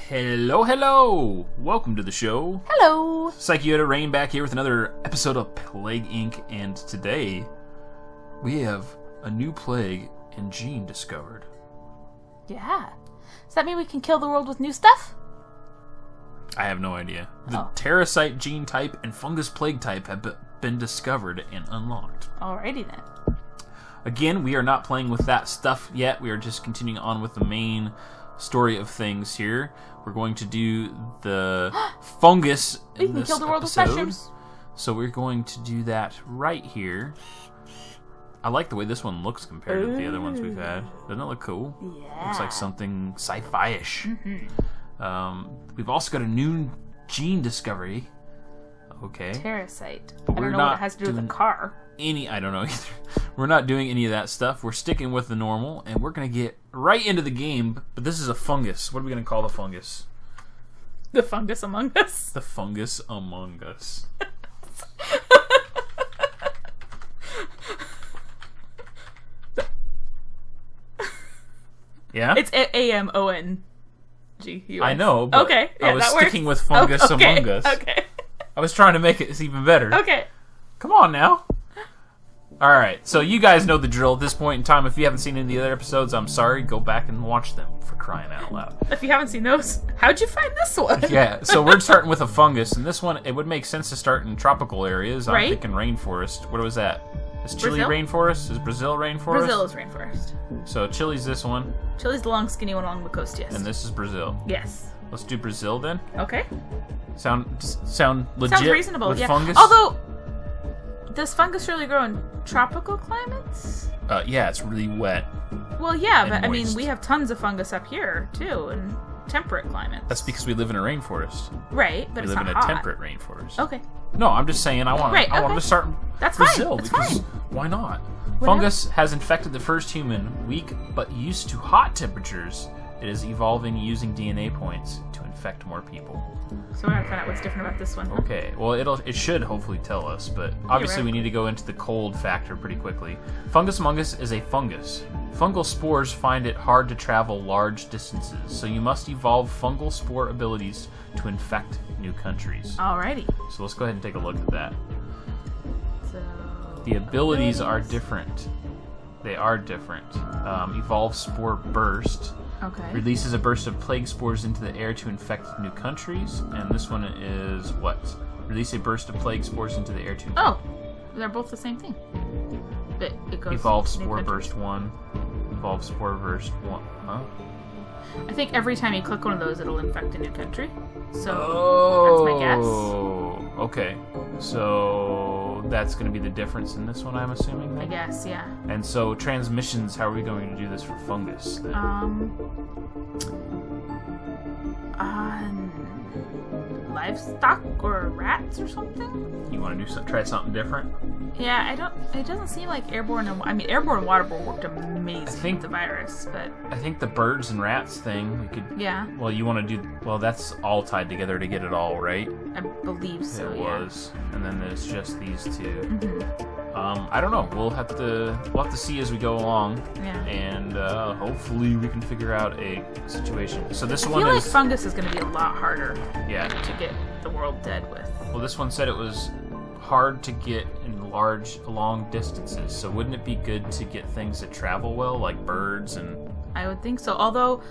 Hello, hello! Welcome to the show. Hello! Syko Rain back here with another episode of Plague Inc. And today, we have a new plague and gene discovered. Yeah. Does that mean we can kill the world with new stuff? I have no idea. The Terrasite gene type and fungus plague type have been discovered and unlocked. Alrighty then. Again, we are not playing with that stuff yet. We are just continuing on with the main story of things here. We're going to do the fungus in this episode. We can kill the world with mushrooms. So we're going to do that right here. I like the way this one looks compared to the other ones we've had. Doesn't it look cool? Yeah. Looks like something sci-fi-ish. Mm-hmm. We've also got a new gene discovery. Okay. Terrasite. But I don't know what it has to do with the car. I don't know either. We're not doing any of that stuff. We're sticking with the normal, and we're going to get right into the game. But this is a fungus. What are we going to call the fungus? The fungus among us. The fungus among us. Yeah? It's A-M-O-N-G-U-S. I know, but okay. Yeah, I was that sticking works. with fungus okay. among us. Okay. I was trying to make it even better. Okay. Come on now. Alright, so you guys know the drill at this point in time. If you haven't seen any of the other episodes, I'm sorry. Go back and watch them, for crying out loud. If you haven't seen those, how'd you find this one? Yeah, so we're starting with a fungus, and this one, it would make sense to start in tropical areas. I'm Right. thinking rainforest. What was that? Is Chile Brazil? rainforest? Is Brazil rainforest? Brazil is rainforest. So Chile's this one, Chile's the long, skinny one along the coast, yes. and this is Brazil. Yes. Let's do Brazil then. Okay. Sound legit? Sounds reasonable, with yeah. fungus? Although, does fungus really grow in tropical climates? Yeah, it's really wet. Well, yeah, And but I mean, moist. we have tons of fungus up here, too, in temperate climates. That's because we live in a rainforest. Right, but We it's live not in a hot. temperate rainforest. Okay. No, I'm just saying I want Right, to okay. start in That's Brazil fine, that's because fine. why not? Whatever. Fungus has infected the first human, weak but used to hot temperatures. It is evolving using DNA points to infect more people. So we're gonna find out what's different about this one. Okay, well it should hopefully tell us, but obviously we need to go into the cold factor pretty quickly. Fungus among us is a fungus. Fungal spores find it hard to travel large distances, so you must evolve fungal spore abilities to infect new countries. Alrighty. So let's go ahead and take a look at that. So The abilities are different. They are different. Evolve Spore Burst. Okay. Releases a burst of plague spores into the air to infect new countries. And this one is what? Release a burst of plague spores into the air to infect. Oh, they're both the same thing. But it goes Evolve to new Spore countries. Burst 1. Evolve Spore Burst 1. Huh? I think every time you click one of those, it'll infect a new country. So Oh, that's my guess. Okay. So that's going to be the difference in this one, I'm assuming? I guess, yeah. And so transmissions, how are we going to do this for fungus? Then? Livestock or rats or something? You want to try something different? Yeah, it doesn't seem like airborne and waterborne worked amazing I think- with the virus, but I think the birds and rats thing, we could... yeah, Well, you want to do... Well, that's all tied together to get it all, right? I believe so, It yeah. was. And then there's just these two. Mm-hmm. I don't know. We'll have to see as we go along. Yeah. And hopefully we can figure out a situation. So this I one feel like is... fungus is going to be a lot harder Yeah. to get the world dead with. Well, this one said it was hard to get in long distances. So wouldn't it be good to get things that travel well, like birds and... I would think so, although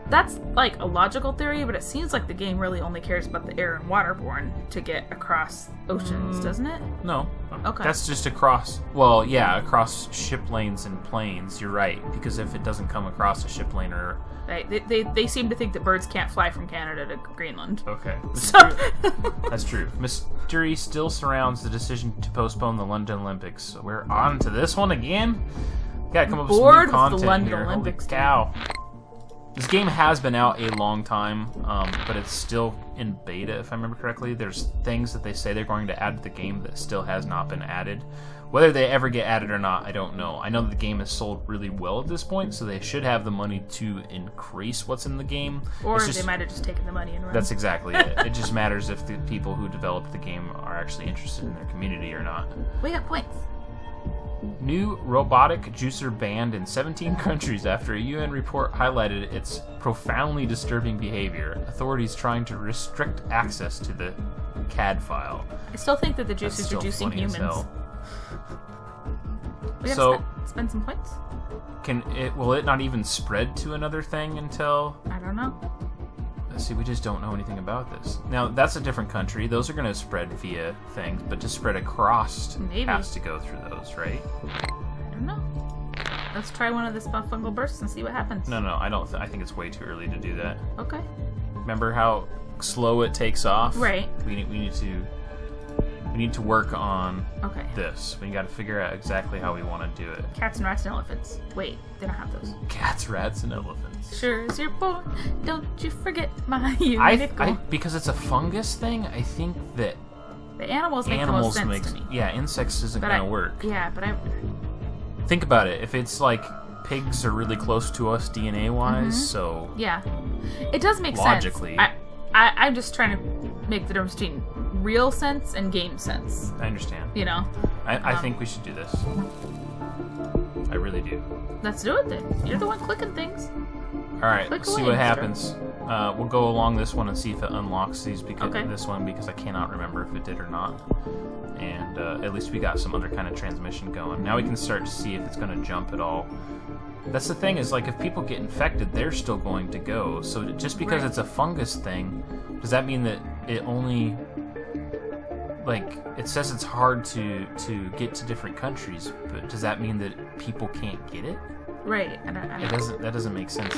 that's like a logical theory, but it seems like the game really only cares about the air and waterborne to get across oceans, doesn't it? No. Okay. That's just across... Well, yeah, across ship lanes and planes. You're right. Because if it doesn't come across a ship lane or... Right. They seem to think that birds can't fly from Canada to Greenland. Okay. So That's true. Mystery still surrounds the decision to postpone the London Olympics. So we're on to this one again? Gotta come up with some Bored new with the content London here. Olympics, Holy cow. This game has been out a long time, but it's still in beta, if I remember correctly. There's things that they say they're going to add to the game that still has not been added. Whether they ever get added or not, I don't know. I know that the game is sold really well at this point, so they should have the money to increase what's in the game. or It's just- they might have just taken the money and run. That's exactly it. It just matters if the people who developed the game are actually interested in their community or not. We got points. New robotic juicer banned in 17 countries after a UN report highlighted its profoundly disturbing behavior. Authorities trying to restrict access to the CAD file. I still think that the juicers are juicing funny as humans. hell. We gotta So- spend some points? Will it not even spread to another thing until... I don't know. See, we just don't know anything about this. Now, that's a different country. Those are going to spread via things, but to spread across Maybe. has to go through those, right? I don't know. Let's try one of the fungal bursts and see what happens. No, I don't. I think it's way too early to do that. Okay. Remember how slow it takes off? Right. We need to work on Okay. this. We got to figure out exactly how we want to do it. Cats and rats and elephants. Wait, they don't have those. Cats, rats, and elephants. Sure as you're born, don't you forget my unicorn. Because it's a fungus thing, I think that The animals make the most sense to me. Yeah, insects isn't But going to work. Yeah, but I... Think about it. If it's like pigs are really close to us DNA-wise, so Yeah. It does make logically, sense. I'm just trying to make the difference between real sense and game sense. I understand. You know? I think we should do this. I really do. Let's do it then. You're the one clicking things. All right, Click let's see away, what mister. happens. We'll go along this one and see if it unlocks these because Okay. this one because I cannot remember if it did or not. And at least we got some other kind of transmission going. Now we can start to see if it's going to jump at all. That's the thing is like if people get infected, they're still going to go. So just because Right. it's a fungus thing, does that mean that it only like it says it's hard to get to different countries, but does that mean that people can't get it? Right. That doesn't make sense.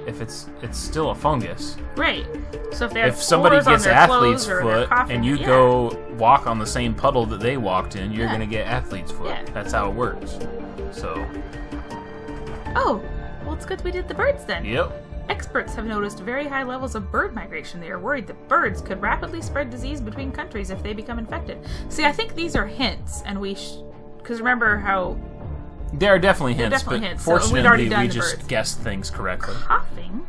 If it's still a fungus. Right. So if they have If somebody spores on gets their athlete's clothes or they're foot coughing, and you yeah. go walk on the same puddle that they walked in, you're Yeah. gonna get athlete's foot. Yeah. That's how it works. So, Oh, well, it's good we did the birds then. yep. Experts have noticed very high levels of bird migration. They are worried that birds could rapidly spread disease between countries if they become infected. See, I think these are hints, and because remember how There are definitely They're hints, definitely but hints, so we'd fortunately already done we the just birds. guessed things correctly. coughing.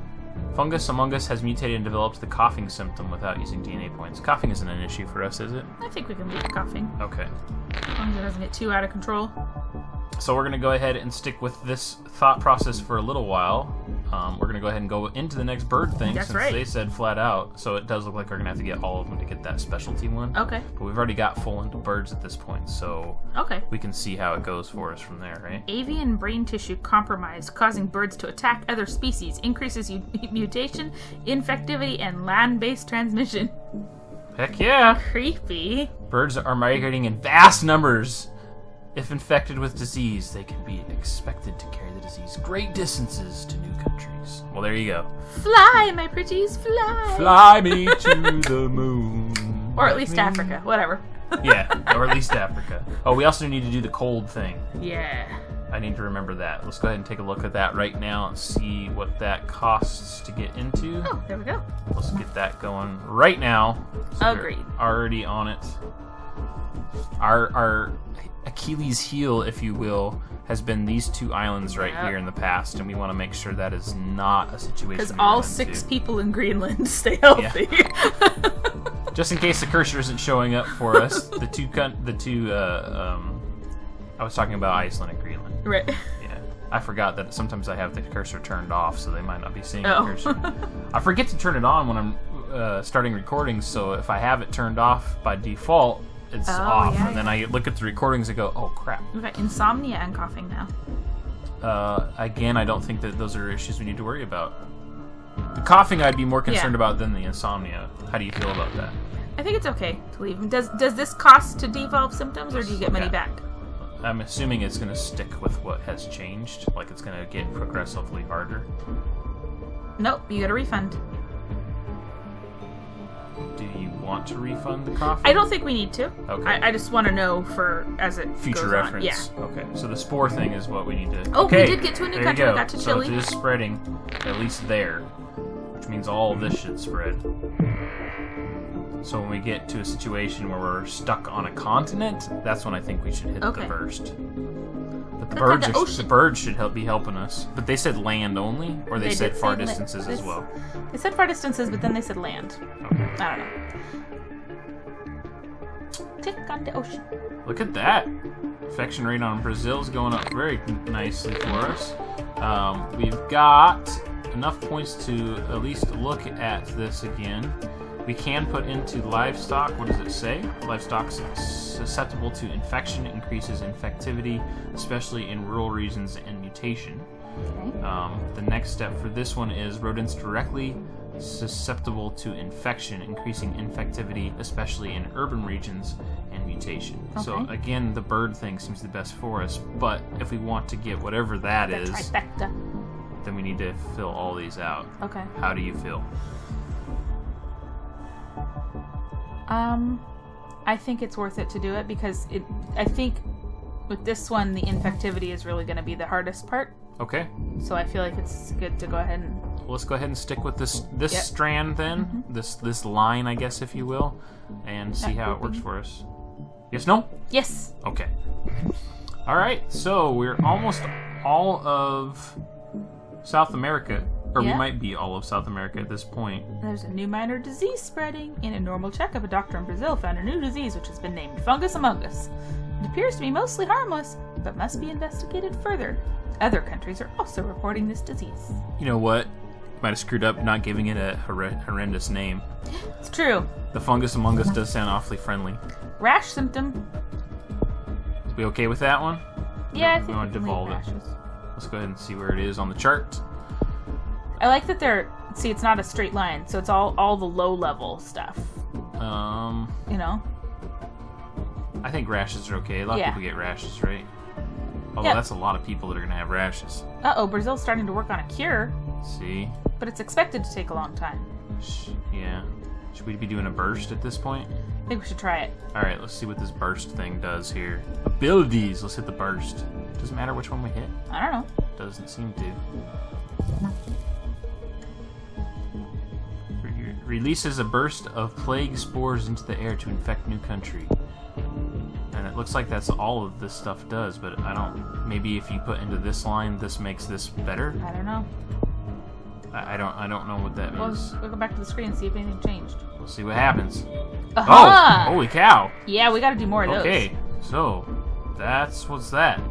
Fungus among us has mutated and developed the coughing symptom without using DNA points. Coughing isn't an issue for us, is it? I think we can leave coughing, Okay. as long as it doesn't get too out of control. So we're going to go ahead and stick with this thought process for a little while. We're going to go ahead and go into the next bird thing That's since right. they said flat out. So it does look like we're going to have to get all of them to get that specialty one. Okay. But we've already got full into birds at this point, so Okay. we can see how it goes for us from there, right? Avian brain tissue compromised, causing birds to attack other species, increases mutation, infectivity, and land-based transmission. Heck yeah! Creepy. Birds are migrating in vast numbers. If infected with disease, they can be expected to carry the disease great distances to new countries. Well, there you go. Fly, my pretties, fly. Fly me to the moon. Or at least Africa, whatever. Yeah, or at least Africa. Oh, we also need to do the cold thing. Yeah. I need to remember that. Let's go ahead and take a look at that right now and see what that costs to get into. Oh, there we go. Let's get that going right now. So we're Agreed. already on it. Our Achilles heel, if you will, has been these two islands right Yep. here in the past, and we want to make sure that is not a situation. Because we all run 6 into. people in Greenland stay healthy. Just in case the cursor isn't showing up for us, the two I was talking about Iceland and Greenland. Right. Yeah, I forgot that sometimes I have the cursor turned off, so they might not be seeing Oh. the cursor. I forget to turn it on when I'm starting recording, so if I have it turned off by default, it's off, yeah, and then I look at the recordings and go, oh crap. We've got insomnia and coughing now. Again, I don't think that those are issues we need to worry about. The coughing I'd be more concerned Yeah. about than the insomnia. How do you feel about that? I think it's okay to leave them. Does this cost to devolve symptoms, or do you get money Yeah. back? I'm assuming it's going to stick with what has changed, like it's going to get progressively harder. Nope, you get a refund. Do you want to refund the coughing? I don't think we need to. Okay. I just want to know for as it Future goes reference. On. Yeah. Okay, so the spore thing is what we need to... Oh, we okay, did get to a new there country. You We go. got to So Chile. it is spreading, at least there, which means all of this should spread. So when we get to a situation where we're stuck on a continent, that's when I think we should hit Okay. the burst. But the That's birds, like the the ocean. birds should be helping us. But they said land only, or they said did far say distances as well. They said far distances, but then they said land. Okay. I don't know. tick on the ocean. Look at that. Infection rate on Brazil's going up very nicely for us. We've got enough points to at least look at this again. We can put into livestock. What does it say? Livestock susceptible to infection increases infectivity, especially in rural regions, and mutation. Okay. The next step for this one is rodents directly susceptible to infection, increasing infectivity, especially in urban regions, and mutation. Okay. So again, the bird thing seems the best for us, but if we want to get whatever that The is, trifecta. then we need to fill all these out. Okay. How do you feel? I think it's worth it to do it because I think with this one, the infectivity is really going to be the hardest part. Okay. So I feel like it's good to go ahead and... Let's go ahead and stick with this Yep. strand then, this line, I guess, if you will, and see how it works for us. Yes, no? Yes! Okay. All right, so we're almost all of South America, or we Yeah. might be all of South America at this point. There's a new minor disease spreading. In a normal checkup, a doctor in Brazil found a new disease which has been named fungus among us. It appears to be mostly harmless, but must be investigated further. Other countries are also reporting this disease. You know what? Might have screwed up not giving it a horrendous name. It's true. The fungus among us does sound awfully friendly. Rash symptom. Is we okay with that one? Yeah, I We think want we to can leave devolve it. rashes. Let's go ahead and see where it is on the chart. I like that see, it's not a straight line, so it's all the low level stuff. You know? I think rashes are okay. A lot of Yeah. people get rashes, right? Although Yep. that's a lot of people that are going to have rashes. Uh-oh, Brazil's starting to work on a cure, See? but it's expected to take a long time. Yeah. Should we be doing a burst at this point? I think we should try it. Alright, let's see what this burst thing does here. Abilities! Let's hit the burst. Doesn't matter which one we hit. I don't know. Doesn't seem to. Releases a burst of plague spores into the air to infect new country. And it looks like that's all of this stuff does, but I don't... Maybe if you put into this line, this makes this better? I don't know. I don't know what that means. We'll go back to the screen and see if anything changed. We'll see what happens. Aha! Oh! Holy cow! Yeah, we gotta do more of those. Okay, so what's that?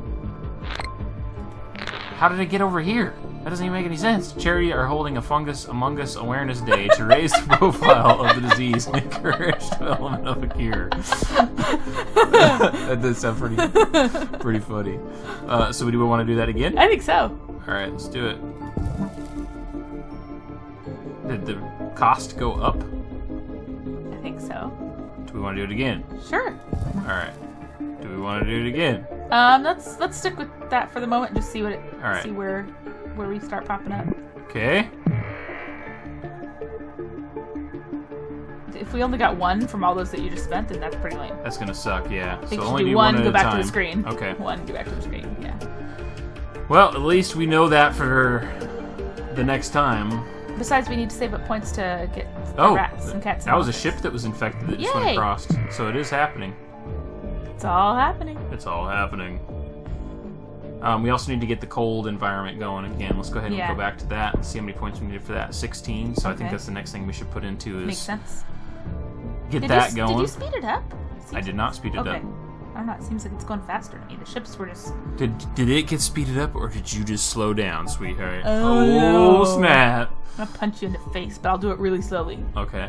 How did it get over here? That doesn't even make any sense. Charity are holding a Fungus Among Us Awareness Day to raise the profile of the disease and encourage development of a cure. That does sound pretty funny. So do we want to do that again? I think so. Alright, let's do it. Did the cost go up? I think so. Do we want to do it again? Sure. Alright. Do we want to do it again? Let's stick with that for the moment. Just see Alright. see where we start popping up. Okay. If we only got one from all those that you just spent, then that's pretty lame. That's gonna suck, yeah. I think So you only should do do one, at go a back time. to the screen. Okay. One, go back to the screen. Yeah. Well, at least we know that for the next time. Besides, we need to save up points to get Oh, rats and cats. that was a ship that was infected that just went Yay! across. So it is happening. It's all happening. It's all happening. We also need to get the cold environment going again. Let's go ahead and Yeah. go back to that and see how many points we needed for that. 16. So I think Okay. that's the next thing we should put into is Makes sense. get Did that you, going. Did you speed it up? I did not speed it Okay. up. I don't know. It seems like it's going faster to me. The ships were just. Did it get speeded up or did you just slow down, sweetheart? Oh, no. Snap! I'm gonna punch you in the face, but I'll do it really slowly. Okay.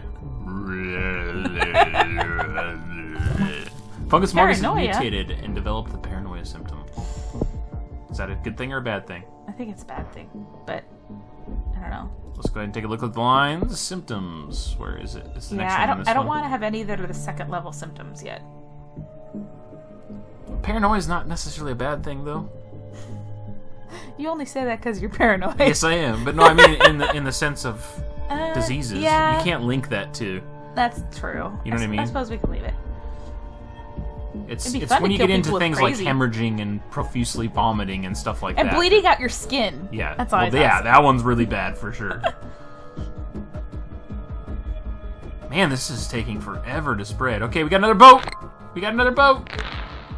Fungus Among Us is Paranoia. mutated and developed the paranoia symptom. Is that a good thing or a bad thing? I think it's a bad thing, but I don't know. Let's go ahead and take a look at the lines. Symptoms. Where is it? It's the next Yeah, one. I don't want to have any that are the second level symptoms yet. Paranoia is not necessarily a bad thing, though. You only say that because you're paranoid. Yes, I am, but no, I mean in the sense of diseases. Yeah, You can't link that to. that's true. You know what I mean? I suppose we can leave it. It's It'd be it's fun when to you kill get into people with things like crazy. hemorrhaging and profusely vomiting and stuff like And that. bleeding out your skin. Yeah, That's always awesome. that one's really bad for sure. Man, this is taking forever to spread. Okay, we got another boat.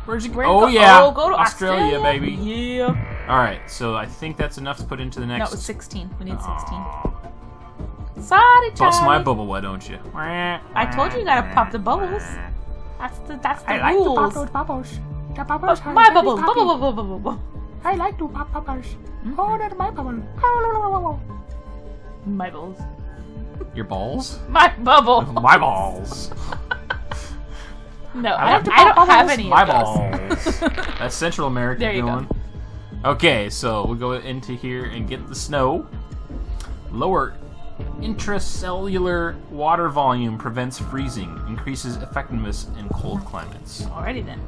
Where'd you go? Where'd Oh you go? yeah, Oh, go to Australia, baby. Yeah. All right, so I think that's enough to put into the next. No, it was 16. We need 16. Aw. Sorry, Charlie. Bust my bubble, why don't you? I told you gotta pop the bubbles. That's the I like to pop rules. those bubbles. The bubbles are My very bubble, poppy. bubble. I like to pop bubbles. Oh, that's my bubble. My balls. Your balls? My bubble. My balls. No, I I like to don't pop have bubbles. any My of those. balls. That's Central America There you going. Okay, so we'll go into here and get the snow. Lower intracellular water volume prevents freezing, increases effectiveness in cold climates. Alrighty then.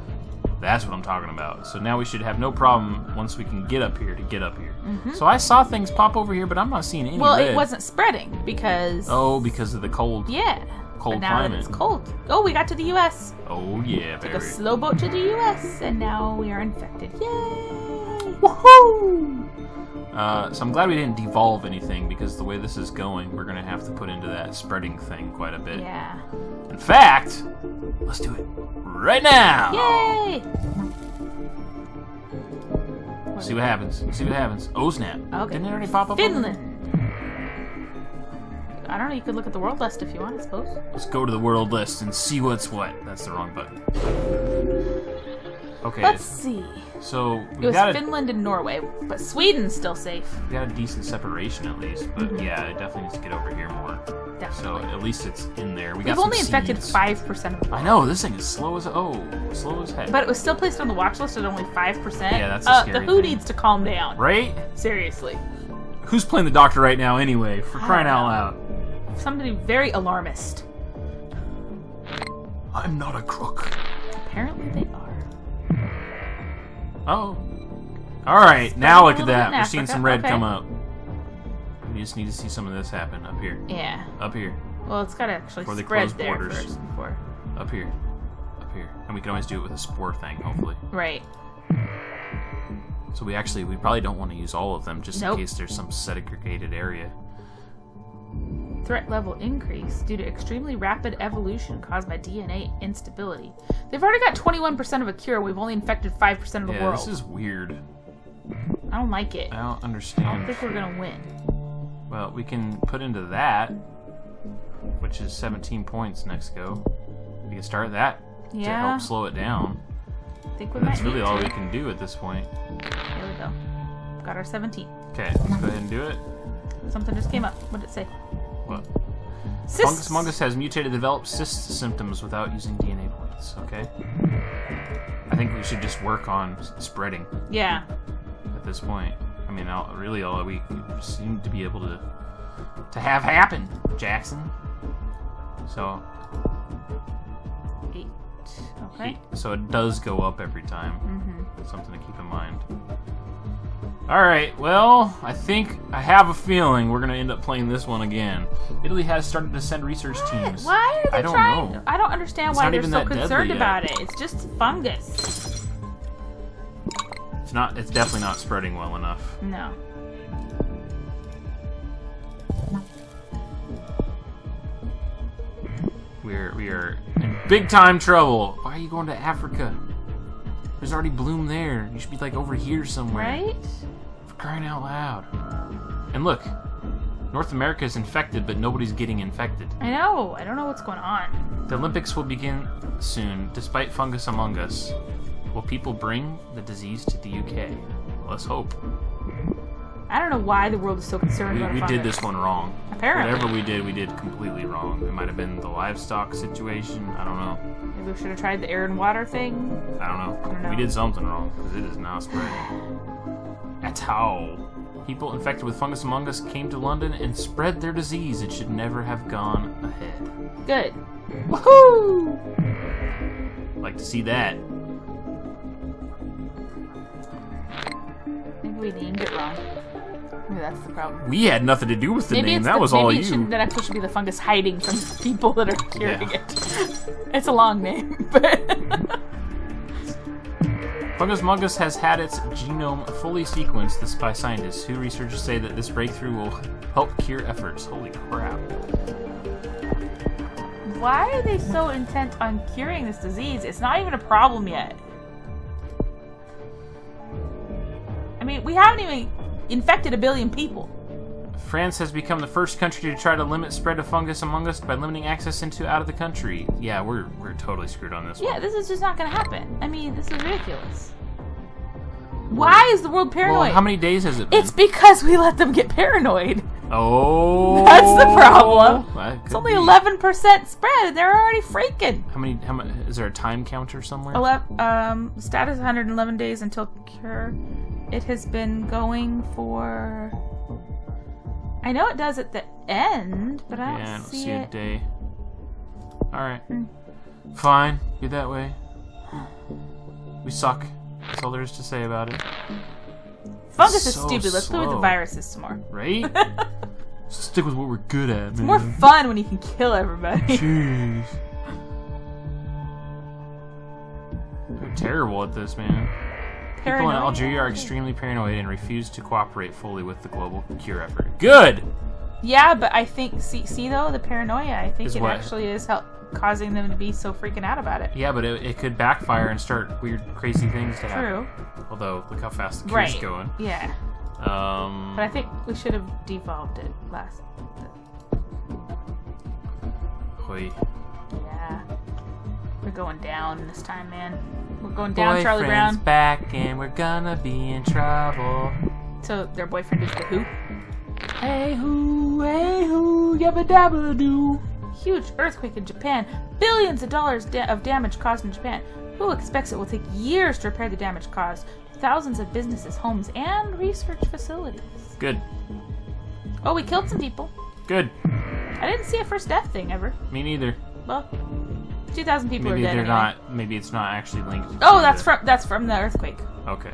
That's what I'm talking about. So now we should have no problem once we can get up here to get up here. So I saw things pop over here, but I'm not seeing any Well, red. it wasn't spreading because... Oh, because of the cold. Yeah. Cold but now climate. that it's cold. Oh, we got to the U.S. Oh yeah, Took baby. a slow boat to the U.S. and now we are infected. Yay! Woohoo! So I'm glad we didn't devolve anything because the way this is going, we're gonna have to put into that spreading thing quite a bit. Yeah. In fact, let's do it right now. Yay! See what happens. See what happens. Oh snap! Okay. Didn't it already pop up? Finland. I don't know. You could look at the world list if you want, I suppose. Let's go to the world list and see what's what. That's the wrong button. Okay. Let's see. So It we was got Finland and Norway, but Sweden's still safe. a decent separation at least, but yeah, it definitely needs to get over here more. So Definitely. at least it's in there. We We've got some only infected seeds. 5% of the I know this thing is slow as slow as heck. But it was still placed on the watch list at only 5%. Yeah, that's a The scary WHO thing. needs to calm down. Right? Seriously. Who's playing the doctor right now anyway? For crying out loud. Somebody very alarmist. I'm not a crook. Apparently they are. Oh. Alright, now look a at little that. bit in We're seeing Africa, some red okay. come up. We just need to see some of this happen up here. Yeah. Up here. Well, it's got to actually Before they spread close there borders. first before. Up here. Up here. And we can always do it with a spore thing, hopefully. Right. So we probably don't want to use all of them just Nope. in case there's some segregated area. Threat level increase due to extremely rapid evolution caused by DNA instability. They've already got 21% of a cure. We've only infected 5% of the Yeah, world. this is weird. I don't like it. I don't I don't understand. think we're gonna win. Well, we can put into that, which is 17 points next go. We can start that to Yeah. help slow it down. I think we That's might really need all to. we can do at this point. Here we go. Got our 17. Okay, let's go ahead and do it. Something just came up. What did it say? What? Cysts. Fungus Mungus has mutated to develop cyst symptoms without using DNA points. Okay. I think we should just work on spreading Yeah. at this point. I mean, really all we seem to be able to have happen, Jackson. So, 8. Okay. so it does go up every time. Mm-hmm. Something to keep in mind. Alright, well, I think I have a feeling we're going to end up playing this one again. Italy has started to send research teams. Why are they I don't trying? know. I don't understand It's why not they're even so that deadly concerned yet. about it. It's just fungus. It's definitely not spreading well enough. No. We are in big time trouble. Why are you going to Africa? There's already bloom there. You should be like over here somewhere. Right? For crying out loud. And look, North America is infected, but nobody's getting infected. I know. I don't know what's going on. The Olympics will begin soon, despite fungus among us. Will people bring the disease to the UK? Let's hope. I don't know why the world is so concerned about We fungus. did this one wrong. Apparently. Whatever we did completely wrong. It might have been the livestock situation. I don't know. Maybe we should have tried the air and water thing. I don't know. don't know. We did something wrong because it is not spreading at all. People infected with fungus among us came to London and spread their disease. It should never have gone ahead. Good. Woohoo! Like to see that. Maybe we named it wrong. Maybe that's the problem. We had nothing to do with the Maybe name. it's That was all maybe you. it shouldn't- that actually should be the fungus hiding from people that are curing Yeah. it. It's a long name, but Fungus Mungus has had its genome fully sequenced this by scientists, who researchers say that this breakthrough will help cure efforts. Holy crap. why are they so intent on curing this disease? It's not even a problem yet. I mean, we haven't even infected 1 billion people. France has become the first country to try to limit spread of fungus among us by limiting access into out of the country. Yeah, we're totally screwed on this one. Yeah, this is just not going to happen. I mean, this is ridiculous. Why is the world paranoid? Well, how many days has it been? It's because we let them get paranoid. Oh, That's the problem. That It's could only be. 11% spread, and they're already freaking. How many? Is there a time counter somewhere? Status 111 days until cure. It has been going for. I know it does at the end, but I don't see a it. day. All right, fine. Be that way. We suck. That's all there is to say about it. Fungus is So stupid. Let's play with the slow. viruses some more. Right? Stick with what we're good at, man. It's more fun when you can kill everybody. Jeez. They're terrible at this, man. People in Paranoid. Algeria are extremely paranoid and refuse to cooperate fully with the global cure effort. Good! Yeah, but I think see though the paranoia. I think Is it what? actually is causing them to be so freaking out about it. Yeah, but it could backfire and start weird, crazy things to happen. True. Although, look how fast the cure's Right. going. Yeah. But I think we should have devolved it last. Hoi. Yeah. We're going down this time, man. We're going down, Charlie Boyfriend's Brown. back and we're gonna be in trouble. So their boyfriend is the Who. Hey hoo, yabba dabba doo. Huge earthquake in Japan. Billions of dollars of damage caused in Japan. Who expects it will take years to repair the damage caused? Thousands of businesses, homes, and research facilities. Good. Oh, we killed some people. Good. I didn't see a first death thing ever. Me neither. Well, 2,000 people Maybe are dead they're anyway. not. Maybe it's not actually linked. Oh, to that's from the earthquake. Okay.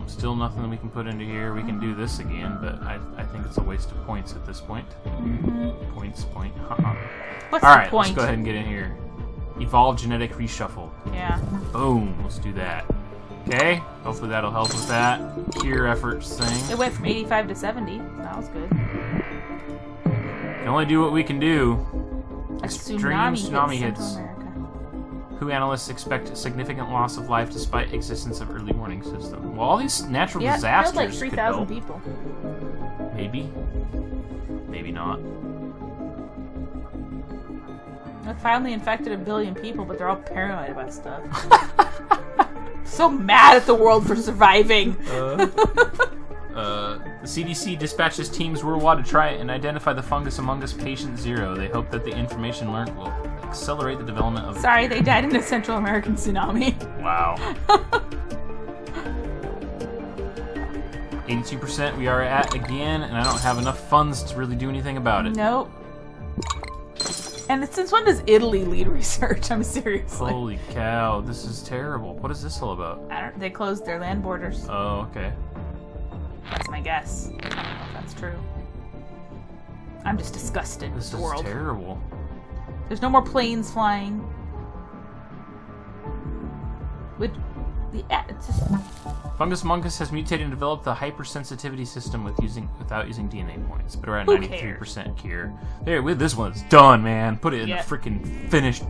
Still nothing that we can put into here. We can do this again, but I think it's a waste of points at this point. Points. What's All the right, point? let's go ahead and get in here. Evolve genetic reshuffle. Yeah. Boom. Let's do that. Okay. Hopefully that'll help with that cure efforts thing. It went from 85 to 70. That was good. Can only do what we can do. A Extreme tsunami hit hits. Central America. Who analysts expect significant loss of life despite existence of early warning system? Well, all these natural Yeah, it disasters killed like could 3,000 help. people. Maybe. Maybe not. It finally infected 1 billion people, but they're all paranoid about stuff. So mad at the world for surviving. The CDC dispatches teams worldwide to try and identify the fungus among us patient 0. They hope that the information learned will accelerate the development of... Sorry, they died in a Central American tsunami. Wow. 82% we are at again, and I don't have enough funds to really do anything about it. Nope. And since when does Italy lead research? I'm seriously. Holy cow, this is terrible. What is this all about? They closed their land borders. Oh, okay. That's my guess. I don't know if that's true. I'm just disgusted This with the is world. terrible. There's no more planes flying. It's just... Fungus Mungus has mutated and developed the hypersensitivity system without using DNA points, but we're at Who 93% cure. There, with this one, it's done, man. Put it in Yeah. the freaking finished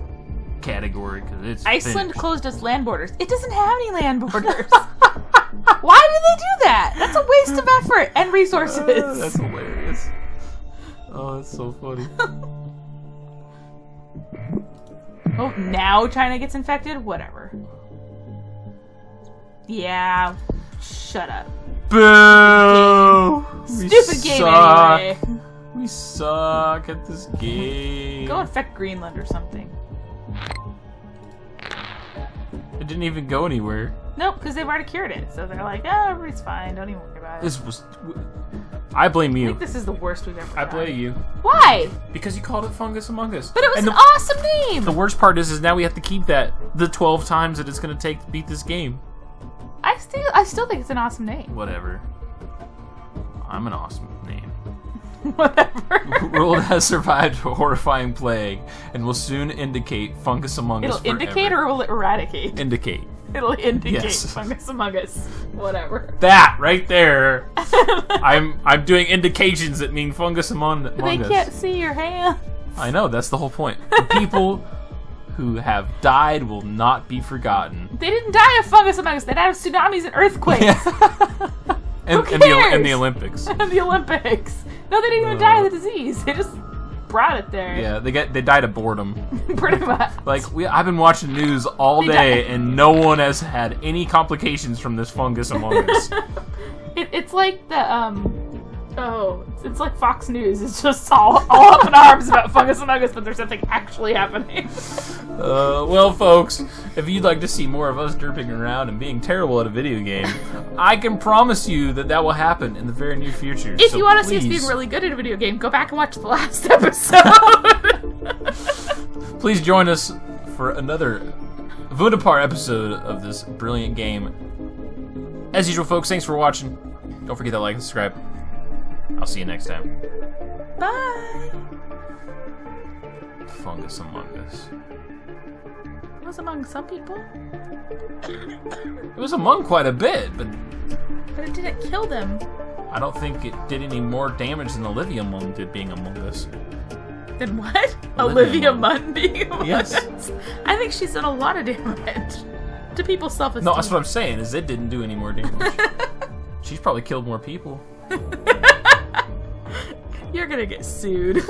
category because it's Iceland finished. closed its land borders. It doesn't have any land borders. Why did they do that? That's a waste of effort and resources. That's hilarious. Oh, that's so funny. Oh, now China gets infected? Whatever. Yeah. Shut up. Boo! Stupid game suck. anyway. We suck at this game. Go infect Greenland or something. It didn't even go anywhere. Nope, because they've already cured it. So they're like, oh, everybody's fine. Don't even worry about it. This was... I blame I you. think this is the worst we've ever I done. blame you. Why? Because you called it Fungus Among Us. But it was And an awesome name! the worst part is now we have to keep that the 12 times that it's going to take to beat this game. I still think it's an awesome name. Whatever. I'm an awesome name. Whatever. World has survived a horrifying plague and will soon indicate Fungus Among Us It'll forever. indicate or will it eradicate? Indicate. It'll indicate Yes. Fungus Among Us. Whatever. That right there. I'm doing indications that mean Fungus Among They Us. can't see your hand. I know, that's the whole point. The people who have died will not be forgotten. They didn't die of Fungus Among Us. They died of tsunamis and earthquakes. And, Who and, the, cares? and the Olympics. And the Olympics. No, they didn't even die of the disease. They just brought it there. Yeah, they died of boredom. Pretty much. Like I've been watching news all day, and no one has had any complications from this fungus among us. It's like the it's like Fox News. It's just all up in arms about fungus among us, but there's something actually happening. Well, folks, if you'd like to see more of us derping around and being terrible at a video game, I can promise you that will happen in the very near future. If So you want to see us please- being really good at a video game, go back and watch the last episode. Please join us for another Vundapar episode of this brilliant game. As usual, folks, thanks for watching. Don't forget to like and subscribe. I'll see you next time. Bye. Fungus among us. It was among some people, It was among quite a bit, but but it didn't kill them. I don't think it did any more damage than Olivia Munn did being among us. Then what? Olivia Olivia Munn being among Yes. us? I think she's done a lot of damage to people's self-esteem. No, that's what I'm saying, is it didn't do any more damage. She's probably killed more people. You're gonna get sued.